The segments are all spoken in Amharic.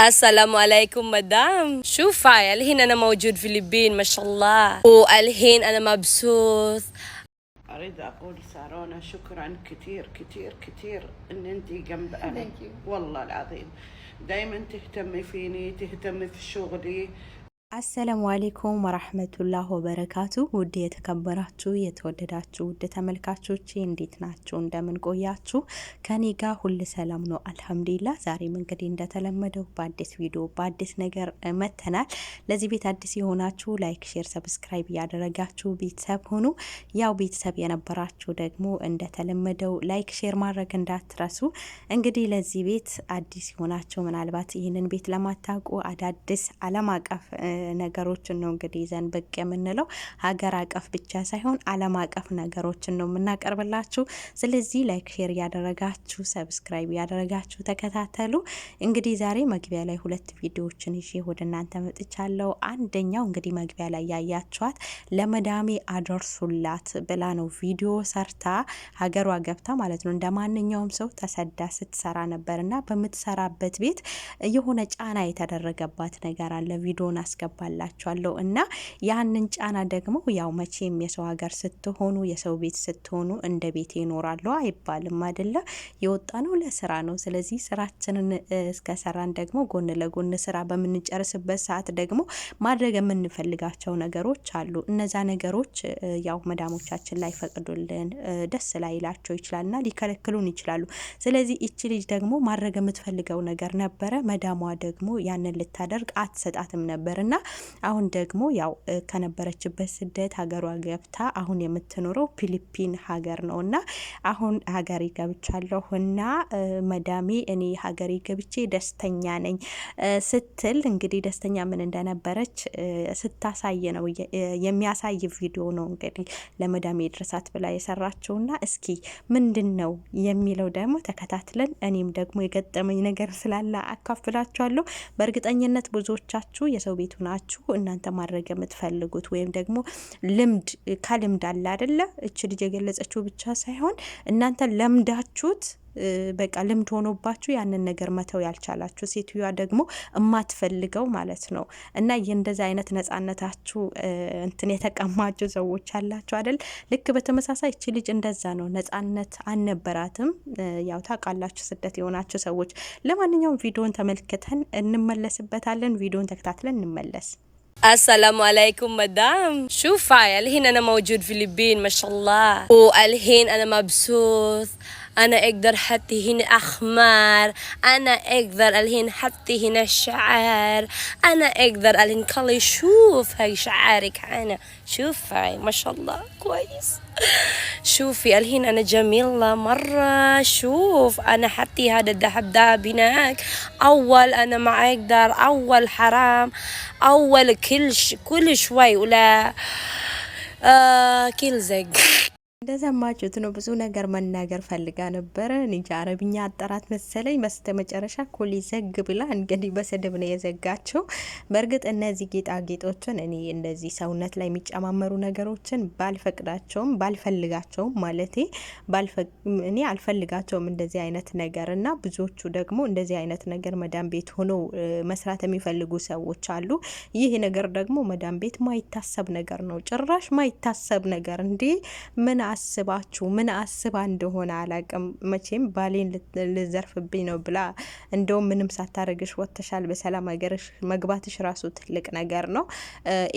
السلام عليكم مدام. شوفي الحين أنا موجود في الفلبين ما شاء الله، والحين أنا مبسوط. أريد أقول سارونا شكرا كثير كثير كثير إن أنتي جنب أهلي، والله العظيم دايما تهتمي فيني، تهتمي في شغلي። አሰላሙ አሌይኩም ወራህመቱላህ ወበረካቱ። ውድ የተከበራችሁ የተወደዳችሁ ውድ ተመልካቾቼ እንዴት ናችሁ? እንደምን ቆያችሁ? ከኔ ጋር ሁሉ ሰላም ነው አልሐምዱሊላህ። ዛሬም እንግዲህ እንደተለመደው በአዲስ ቪዲዮ በአዲስ ነገር መተናል። ለዚህ ቤት አዲስ የሆናችሁ ላይክ፣ ሼር፣ ሰብስክራይብ እያደረጋችሁ ቤተሰብ ሁኑ። ያው ቤተሰብ የነበራችሁ ደግሞ እንደተለመደው ላይክ ሼር ማድረግ እንዳትረሱ። እንግዲህ ለዚህ ቤት አዲስ የሆናችሁ ምናልባት ይህንን ቤት ለማታውቁ አዳዲስ ዓለም አቀፍ ነገሮችን ነው እንግዲህ ይዘን ብቅ የምንለው። ሀገር አቀፍ ብቻ ሳይሆን ዓለም አቀፍ ነገሮችን ነው የምናቀርብላችሁ። ስለዚህ ላይክ ሼር ያደረጋችሁ ሰብስክራይብ ያደረጋችሁ ተከታተሉ። እንግዲህ ዛሬ መግቢያ ላይ ሁለት ቪዲዮዎችን ይዤ ወደ እናንተ መጥቻለሁ። አንደኛው እንግዲህ መግቢያ ላይ ያያችኋት ለመዳሜ አደርሱላት ብላ ነው ቪዲዮ ሰርታ ሀገሯ ገብታ ማለት ነው እንደ ማንኛውም ሰው ተሰዳ ስትሰራ ነበርና በምትሰራበት ቤት የሆነ ጫና የተደረገባት ነገር አለ። ቪዲዮን አስገባላችኋለሁ እና ያንን ጫና ደግሞ ያው መቼም የሰው ሀገር ስትሆኑ የሰው ቤት ስትሆኑ እንደ ቤት ይኖራሉ አይባልም አይደለ? የወጣ ነው ለስራ ነው። ስለዚህ ስራችንን እስከሰራን ደግሞ ጎን ለጎን ስራ በምንጨርስበት ሰዓት ደግሞ ማድረግ የምንፈልጋቸው ነገሮች አሉ። እነዛ ነገሮች ያው መዳሞቻችን ላይ ፈቅዱልን ደስ ላይላቸው ይችላልና ሊከለክሉን ይችላሉ። ስለዚህ እቺ ልጅ ደግሞ ማድረግ የምትፈልገው ነገር ነበረ። መዳሟ ደግሞ ያንን ልታደርግ አትሰጣትም ነበርና አሁን ደግሞ ያው ከነበረችበት ስደት ሀገሯ ገብታ አሁን የምትኖረው ፊሊፒን ሀገር ነውና አሁን ሀገሬ ገብቻለሁና መዳሜ እኔ ሀገሬ ገብቼ ደስተኛ ነኝ ስትል እንግዲህ ደስተኛ ምን እንደነበረች ስታሳይ ነው የሚያሳይ ቪዲዮ ነው እንግዲህ ለመዳሜ ድረሳት ብላ የሰራችውና እስኪ ምንድነው የሚለው ደግሞ ተከታትለን እኔም ደግሞ የገጠመኝ ነገር ስላለ አካፍላችኋለሁ። በእርግጠኝነት ብዙዎቻችሁ የሰው ቤቱ ናችሁ እናንተ ማድረግ የምትፈልጉት ወይም ደግሞ ልምድ ከልምድ አለ አይደለ? እቺ ልጅ የገለጸችው ብቻ ሳይሆን እናንተ ለምዳችሁት በቃ ልምድ ሆኖባችሁ ያንን ነገር መተው ያልቻላችሁ ሴትዮዋ ደግሞ እማትፈልገው ማለት ነው። እና እንደዛ አይነት ነጻነታችሁ እንትን የተቀማችሁ ሰዎች አላችሁ አይደል? ልክ በተመሳሳይ እቺ ልጅ እንደዛ ነው፣ ነጻነት አልነበራትም። ያው ታውቃላችሁ ስደት የሆናችሁ ሰዎች። ለማንኛውም ቪዲዮን ተመልክተን እንመለስበታለን። ቪዲዮን ተከታትለን እንመለስ። السلام عليكم مدام. شوفي الحين أنا موجود في الفلبين ما شاء الله، والحين أنا مبسوط. أنا أقدر حتى هنا أحمر، أنا أقدر الحين حتى هنا الشعر، أنا أقدر الحين كله شوف هاي شعرك أنا شوفي ما شاء الله كويس. شوفي الحين أنا جميلة مرة. شوف أنا حتى هذا الذهب هناك أول أنا ما أقدر، أول حرام، أول كل شوي ولا كل زق. እንደሰማችሁት ነው። ብዙ ነገር መናገር ፈልጋ ነበረ። እንጃ አረብኛ አጠራት መሰለኝ። በስተመጨረሻ ኮሊ ዘግ ብላ እንግዲህ በስድብ ነው የዘጋቸው። በእርግጥ እነዚህ ጌጣጌጦችን እኔ እንደዚህ ሰውነት ላይ የሚጨማመሩ ነገሮችን ባልፈቅዳቸውም ባልፈልጋቸውም ማለቴ እኔ አልፈልጋቸውም እንደዚህ አይነት ነገር እና ብዙዎቹ ደግሞ እንደዚህ አይነት ነገር መዳም ቤት ሆኖ መስራት የሚፈልጉ ሰዎች አሉ። ይህ ነገር ደግሞ መዳም ቤት ማይታሰብ ነገር ነው። ጭራሽ ማይታሰብ ነገር እንዴ! ምን አስባችሁ ምን አስባ እንደሆነ አላቅም። መቼም ባሌን ልዘርፍብኝ ነው ብላ እንደውም ምንም ሳታረግሽ ወጥተሻል በሰላም ሀገርሽ መግባትሽ ራሱ ትልቅ ነገር ነው።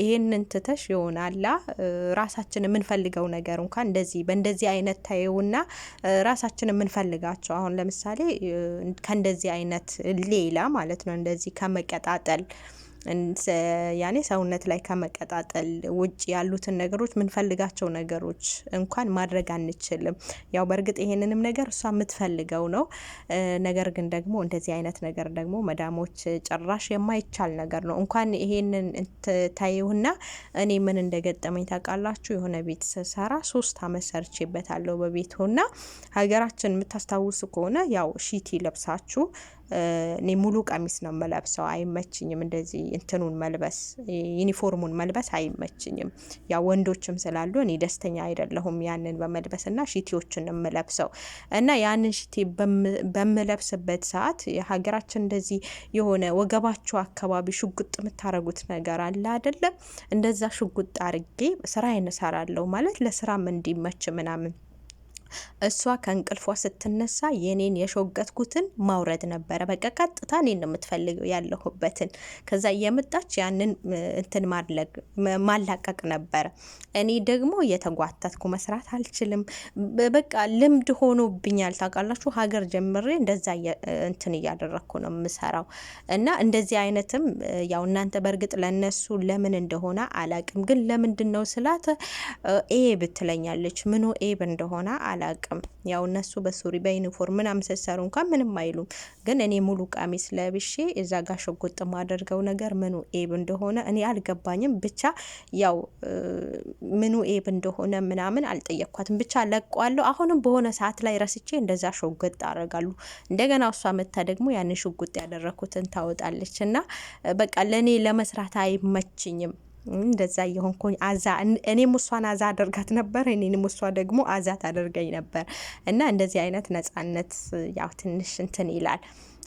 ይሄንን ትተሽ ይሆናላ ራሳችን የምንፈልገው ነገር እንኳን እንደዚህ በእንደዚህ አይነት ታየውና ራሳችን የምንፈልጋቸው አሁን ለምሳሌ ከእንደዚህ አይነት ሌላ ማለት ነው እንደዚህ ከመቀጣጠል ያኔ ሰውነት ላይ ከመቀጣጠል ውጭ ያሉትን ነገሮች ምንፈልጋቸው ነገሮች እንኳን ማድረግ አንችልም። ያው በእርግጥ ይሄንንም ነገር እሷ የምትፈልገው ነው። ነገር ግን ደግሞ እንደዚህ አይነት ነገር ደግሞ መዳሞች ጭራሽ የማይቻል ነገር ነው። እንኳን ይሄንን ታዩና እኔ ምን እንደገጠመኝ ታውቃላችሁ? የሆነ ቤት ሰራ 3 አመት ሰርቼበታለሁ በቤቱና ሀገራችን የምታስታውሱ ከሆነ ያው ሺቲ ለብሳችሁ እኔ ሙሉ ቀሚስ ነው የምለብሰው፣ አይመችኝም እንደዚህ እንትኑን መልበስ፣ ዩኒፎርሙን መልበስ አይመችኝም። ያው ወንዶችም ስላሉ እኔ ደስተኛ አይደለሁም ያንን በመልበስ እና ሽቲዎችን የምለብሰው እና ያንን ሽቲ በምለብስበት ሰዓት የሀገራችን እንደዚህ የሆነ ወገባቸው አካባቢ ሽጉጥ የምታረጉት ነገር አለ አይደለም? እንደዛ ሽጉጥ አርጌ ስራዬን እሰራለሁ ማለት ለስራም እንዲመች ምናምን። እሷ ከእንቅልፏ ስትነሳ የኔን የሾገትኩትን ማውረድ ነበረ። በቃ ቀጥታ እኔን ነው የምትፈልገው ያለሁበትን። ከዛ እየመጣች ያንን እንትን ማላቀቅ ነበረ። እኔ ደግሞ እየተጓተትኩ መስራት አልችልም። በቃ ልምድ ሆኖብኛል። ታውቃላችሁ ሀገር ጀምሬ እንደዛ እንትን እያደረግኩ ነው የምሰራው እና እንደዚህ አይነትም ያው እናንተ በእርግጥ ለነሱ ለምን እንደሆነ አላቅም፣ ግን ለምንድን ነው ስላት ኤብ ትለኛለች። ምኑ ኤብ እንደሆነ አላቅም። ያው እነሱ በሱሪ በዩኒፎርም ምናምን ስትሰሩ እንኳን ምንም አይሉም፣ ግን እኔ ሙሉ ቀሚስ ለብሼ እዛ ጋር ሽጉጥ ማደርገው ነገር ምኑ ኤብ እንደሆነ እኔ አልገባኝም። ብቻ ያው ምኑ ኤብ እንደሆነ ምናምን አልጠየቅኳትም። ብቻ ለቋለሁ። አሁንም በሆነ ሰዓት ላይ ረስቼ እንደዛ ሽጉጥ አደርጋሉ። እንደገና እሷ መታ ደግሞ ያንን ሽጉጥ ያደረኩትን ታወጣለች እና በቃ ለእኔ ለመስራት አይመችኝም። እንደዛ የሆንኩኝ አዛ እኔም እሷን አዛ አደርጋት ነበር፣ እኔንም እሷ ደግሞ አዛ ታደርገኝ ነበር እና እንደዚህ አይነት ነጻነት ያው ትንሽ እንትን ይላል።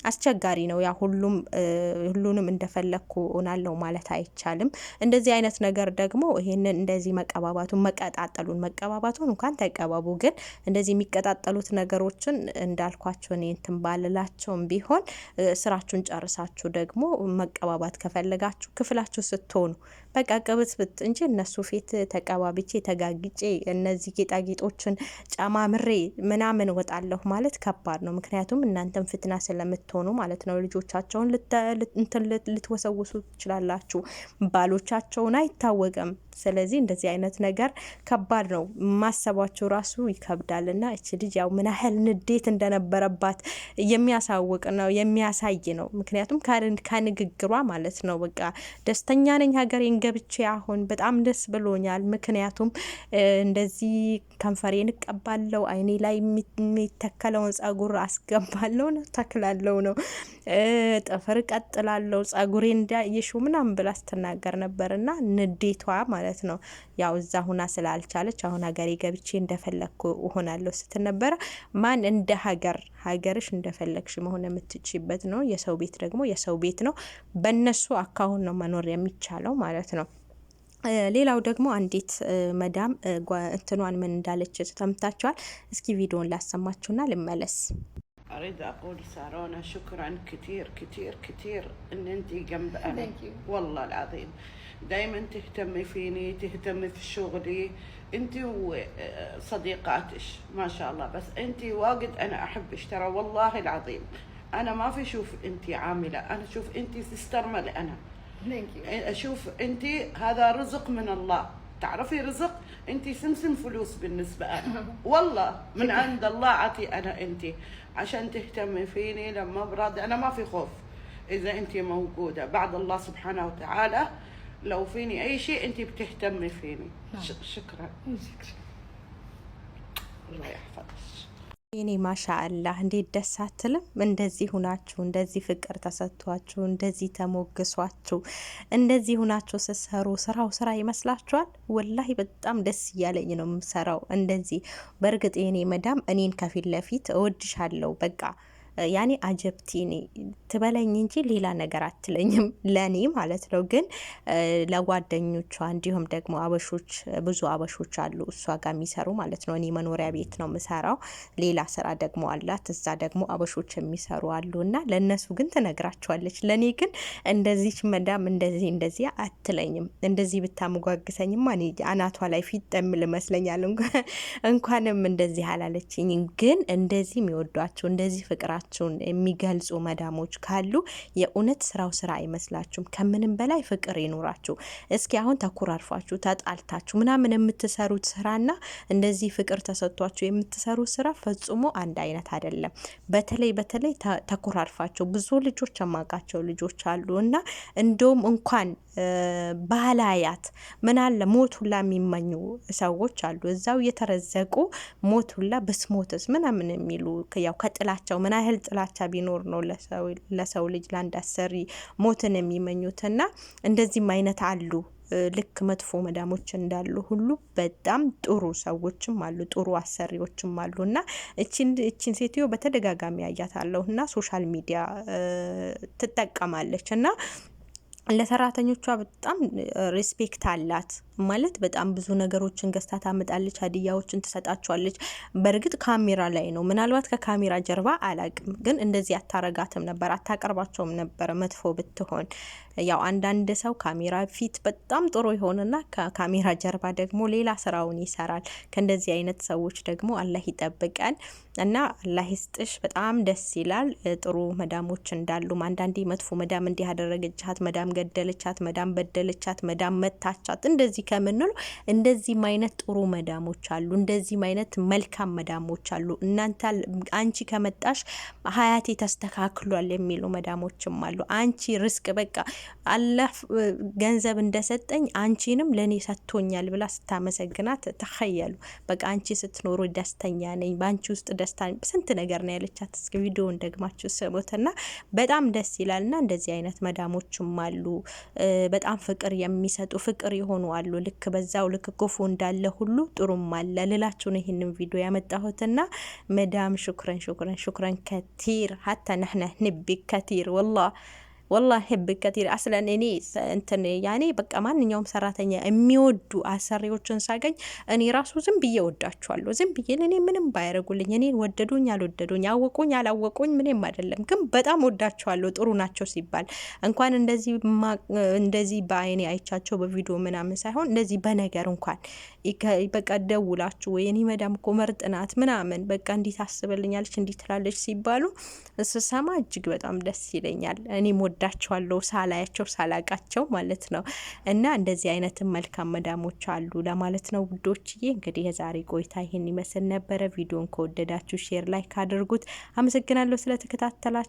አስቸጋሪ ነው። ያ ሁሉንም እንደፈለግኩ ሆናለሁ ማለት አይቻልም። እንደዚህ አይነት ነገር ደግሞ ይሄንን እንደዚህ መቀጣጠሉን እንኳን ተቀባቡ፣ ግን እንደዚህ የሚቀጣጠሉት ነገሮችን እንዳልኳቸው እኔ እንትን ባልላቸውም ቢሆን ስራችሁን ጨርሳችሁ ደግሞ መቀባባት ከፈለጋችሁ ክፍላችሁ ስትሆኑ በቃ ቅብትብት እንጂ እነሱ ፊት ተቀባብቼ ተጋግጬ እነዚህ ጌጣጌጦችን ጨማምሬ ምናምን ወጣለሁ ማለት ከባድ ነው። ምክንያቱም እናንተም ፍትና ስለምትሆኑ ማለት ነው። ልጆቻቸውን ልትወሰውሱ ትችላላችሁ፣ ባሎቻቸውን አይታወቅም። ስለዚህ እንደዚህ አይነት ነገር ከባድ ነው። ማሰባቸው ራሱ ይከብዳል። እና እቺ ልጅ ያው ምን ያህል ንዴት እንደነበረባት የሚያሳውቅ ነው የሚያሳይ ነው። ምክንያቱም ከንግግሯ ማለት ነው በቃ ደስተኛ ነኝ ሀገሬን ገብቼ አሁን በጣም ደስ ብሎኛል። ምክንያቱም እንደዚህ ከንፈሬን እቀባለው፣ አይኔ ላይ የሚተከለውን ጸጉር አስገባለው ነው ተክላለው ነው፣ ጥፍር ቀጥላለው፣ ጸጉሬ እንዳይሹ ምናምን ብላ ስትናገር ነበርና ንዴቷ ማለት ነው ያው እዛ ሁና ስላልቻለች አሁን ሀገሬ ገብቼ እንደፈለግኩ እሆናለሁ ስትል ነበረ። ማን እንደ ሀገርሽ እንደፈለግሽ መሆን የምትችይበት ነው። የሰው ቤት ደግሞ የሰው ቤት ነው። በእነሱ አካሁን ነው መኖር የሚቻለው ማለት ነው። ሌላው ደግሞ አንዲት መዳም እንትኗን ምን እንዳለች ሰምታችኋል። እስኪ ቪዲዮን ላሰማችሁና ልመለስ። أريد أقول سارونا شكرا كثير كثير كثير إن أنتي جنب أنا. والله العظيم دايما تهتمي فيني، تهتمي في شغلي، أنتي وصديقاتش ما شاء الله. بس أنتي واجد أنا أحبش ترى والله العظيم. أنا ما في شوف أنتي عاملة، أنا شوف أنتي تسترمل. أنا أشوف أنتي هذا رزق من الله. تعرفي رزق أنتي سمسم فلوس بالنسبة أنا والله من عند الله عطي. أنا أنتي عشان تهتمي فيني لما براد أنا ما في خوف إذا أنتي موجودة بعد الله سبحانه وتعالى. لو فيني أي شيء أنتي بتهتمي فيني. شكرا الله يحفظك. እኔ ማሻአላህ እንዴት ደስ አትልም? እንደዚህ ሁናችሁ እንደዚህ ፍቅር ተሰጥቷችሁ እንደዚህ ተሞግሷችሁ እንደዚህ ሁናችሁ ስትሰሩ ስራው ስራ ይመስላችኋል? ወላሂ በጣም ደስ እያለኝ ነው የምሰራው እንደዚህ። በእርግጥ የኔ መዳም እኔን ከፊት ለፊት እወድሻለሁ በቃ ያኔ አጀብቲ ትበለኝ እንጂ ሌላ ነገር አትለኝም፣ ለኔ ማለት ነው። ግን ለጓደኞቿ እንዲሁም ደግሞ አበሾች ብዙ አበሾች አሉ እሷ ጋር የሚሰሩ ማለት ነው። እኔ መኖሪያ ቤት ነው የምሰራው፣ ሌላ ስራ ደግሞ አላት እዛ ደግሞ አበሾች የሚሰሩ አሉ እና ለእነሱ ግን ትነግራቸዋለች። ለእኔ ግን እንደዚች መዳም እንደዚህ አትለኝም። እንደዚህ ብታመጓግሰኝማ እኔ አናቷ ላይ ፊት ጠምል መስለኛል። እንኳንም እንደዚህ አላለችኝ። ግን እንደዚህ የሚወዷቸው እንደዚህ ፍቅራቸው የሚገልጹ መዳሞች ካሉ የእውነት ስራው ስራ አይመስላችሁም። ከምንም በላይ ፍቅር ይኖራችሁ። እስኪ አሁን ተኮራርፋችሁ ተጣልታችሁ ምናምን የምትሰሩት ስራና እንደዚህ ፍቅር ተሰጥቷችሁ የምትሰሩት ስራ ፈጽሞ አንድ አይነት አይደለም። በተለይ ተኮራርፋችሁ ብዙ ልጆች የማውቃቸው ልጆች አሉ እና እንደውም እንኳን ባህላያት ምን አለ ሞት ሁላ የሚመኙ ሰዎች አሉ። እዛው የተረዘቁ ሞት ሁላ በስሞትስ ምናምን የሚሉ ያው ከጥላቸው ምን ያህል ያህል ጥላቻ ቢኖር ነው ለሰው ልጅ ለአንድ አሰሪ ሞትን የሚመኙትና እንደዚህም አይነት አሉ። ልክ መጥፎ መዳሞች እንዳሉ ሁሉ በጣም ጥሩ ሰዎችም አሉ፣ ጥሩ አሰሪዎችም አሉ። እና እቺን ሴትዮ በተደጋጋሚ አያታለሁ እና ሶሻል ሚዲያ ትጠቀማለች እና ለሰራተኞቿ በጣም ሪስፔክት አላት ማለት በጣም ብዙ ነገሮችን ገዝታ ታመጣለች፣ ሀዲያዎችን ትሰጣቸዋለች። በእርግጥ ካሜራ ላይ ነው፣ ምናልባት ከካሜራ ጀርባ አላቅም፣ ግን እንደዚህ አታረጋትም ነበር፣ አታቀርባቸውም ነበር መጥፎ ብትሆን። ያው አንዳንድ ሰው ካሜራ ፊት በጣም ጥሩ ይሆንና ከካሜራ ጀርባ ደግሞ ሌላ ስራውን ይሰራል። ከእንደዚህ አይነት ሰዎች ደግሞ አላህ ይጠብቀን እና አላህ ይስጥሽ። በጣም ደስ ይላል ጥሩ መዳሞች እንዳሉም። አንዳንዴ መጥፎ መዳም እንዲህ ያደረገቻት፣ መዳም ገደለቻት፣ መዳም በደለቻት፣ መዳም መታቻት እንደዚህ ከምንሉ እንደዚህም አይነት ጥሩ መዳሞች አሉ፣ እንደዚህም አይነት መልካም መዳሞች አሉ። አንቺ ከመጣሽ ሀያቴ ተስተካክሏል የሚሉ መዳሞችም አሉ። አንቺ ርስቅ በቃ አላህ ገንዘብ እንደሰጠኝ አንቺንም ለኔ ሰጥቶኛል ብላ ስታመሰግናት ተኸያሉ። በቃ አንቺ ስትኖሩ ደስተኛ ነኝ፣ በአንቺ ውስጥ ደስታ ስንት ነገር ነው ያለቻት። እስኪ ቪዲዮውን ደግማችሁ ስሙትና በጣም ደስ ይላልና እንደዚህ አይነት መዳሞችም አሉ። በጣም ፍቅር የሚሰጡ ፍቅር የሆኑ አሉ። ልክ በዛው ልክ ክፉ እንዳለ ሁሉ ጥሩም አለ ልላችሁ ነው ይህንን ቪዲዮ ያመጣሁትና መዳም ሹክረን ከቲር ሀታ ነህነ ንቢክ ከቲር والله ህብ ከቲር አስለን እኔ እንትን ያኔ በቃ ማንኛውም ሰራተኛ የሚወዱ አሰሪዎችን ሳገኝ እኔ ራሱ ዝም ብዬ ወዳቸዋለሁ። ዝም ብዬ እኔ ምንም ባያረጉልኝ፣ እኔ ወደዱኝ አልወደዱኝ፣ አወቁኝ አላወቁኝ ምንም አይደለም፣ ግን በጣም ወዳቸዋለሁ ጥሩ ናቸው ሲባል እንኳን እንደዚህ በአይኔ አይቻቸው በቪዲዮ ምናምን ሳይሆን እንደዚህ በነገር እንኳን በቃ ደውላችሁ ወይ እኔ መዳም እኮ መርጥ ናት ምናምን በቃ እንዲህ ታስብልኛለች እንዲህ ትላለች ሲባሉ ስሰማ እጅግ በጣም ደስ ይለኛል። እኔም ወዳቸዋለሁ ሳላያቸው ሳላቃቸው ማለት ነው። እና እንደዚህ አይነት መልካም መዳሞች አሉ ለማለት ነው ውዶችዬ። እንግዲህ የዛሬ ቆይታ ይሄን ይመስል ነበረ። ቪዲዮን ከወደዳችሁ ሼር ላይክ አድርጉት። አመሰግናለሁ ስለተከታተላችሁ።